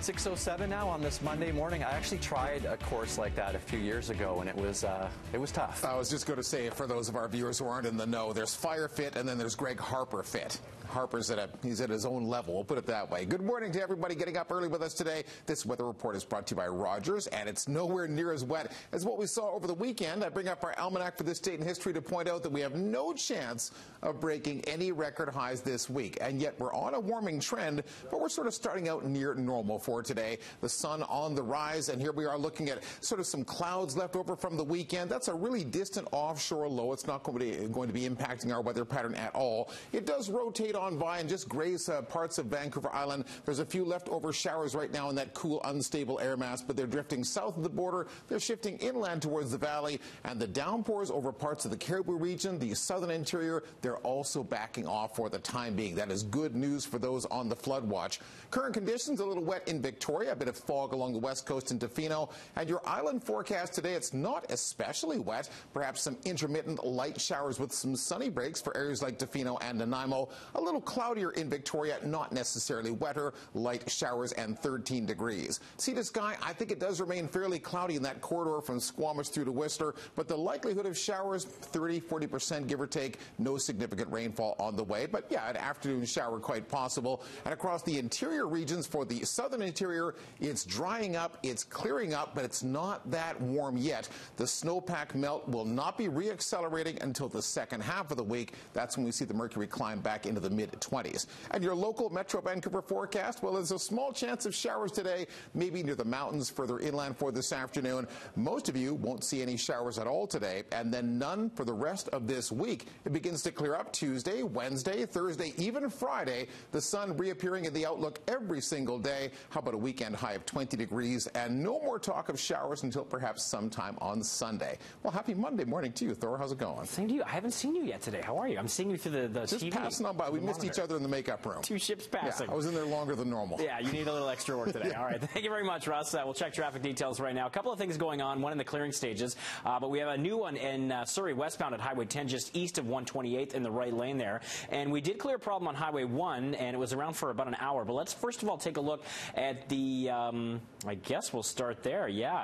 6:07 now on this Monday morning. I actually tried a course like that a few years ago, and it was tough. I was just going to say, for those of our viewers who aren't in the know, there's Fire Fit, and then there's Greg Harper Fit. Harper's he's at his own level, we'll put it that way. Good morning to everybody getting up early with us today. This weather report is brought to you by Rogers, and it's nowhere near as wet as what we saw over the weekend. I bring up our almanac for this date in history to point out that we have no chance of breaking any record highs this week, and yet we're on a warming trend, but we're sort of starting out near normal for today. The sun on the rise, and here we are looking at sort of some clouds left over from the weekend. That's a really distant offshore low. It's not going to be impacting our weather pattern at all. It does rotate on by and just graze parts of Vancouver Island. There's a few leftover showers right now in that cool, unstable air mass, but they're drifting south of the border. They're shifting inland towards the valley, and the downpours over parts of the Cariboo region, the southern interior, they're also backing off for the time being. That is good news for those on the flood watch. Current conditions, a little wet in Victoria, a bit of fog along the west coast in Tofino. And your island forecast today, it's not especially wet. Perhaps some intermittent light showers with some sunny breaks for areas like Tofino and Nanaimo. A little cloudier in Victoria, not necessarily wetter, light showers and 13 degrees. Sea to sky, I think it does remain fairly cloudy in that corridor from Squamish through to Whistler, but the likelihood of showers, 30–40% give or take. No significant rainfall on the way, but yeah, an afternoon shower quite possible. And across the interior regions for the southern interior, it's drying up, it's clearing up, but it's not that warm yet. The snowpack melt will not be reaccelerating until the second half of the week. That's when we see the mercury climb back into the mid-20s. And your local Metro Vancouver forecast, well, there's a small chance of showers today, maybe near the mountains further inland for this afternoon. Most of you won't see any showers at all today, and then none for the rest of this week. It begins to clear up Tuesday, Wednesday, Thursday, even Friday. The sun reappearing in the outlook every single day. How about a weekend high of 20 degrees and no more talk of showers until perhaps sometime on Sunday. Well, happy Monday morning to you, Thor. How's it going? Same to you. I haven't seen you yet today. How are you? I'm seeing you through the Just TV. passing on by. We missed each other in the makeup room. Two ships passing. Yeah, I was in there longer than normal. Yeah, you need a little extra work today. Yeah. All right. Thank you very much, Russ. We'll check traffic details right now. A couple of things going on, one in the clearing stages, but we have a new one in Surrey westbound at Highway 10, just east of 128th in the right lane there. And we did clear a problem on Highway 1, and it was around for about an hour. But let's first of all take a look at the, I guess we'll start there. Yeah.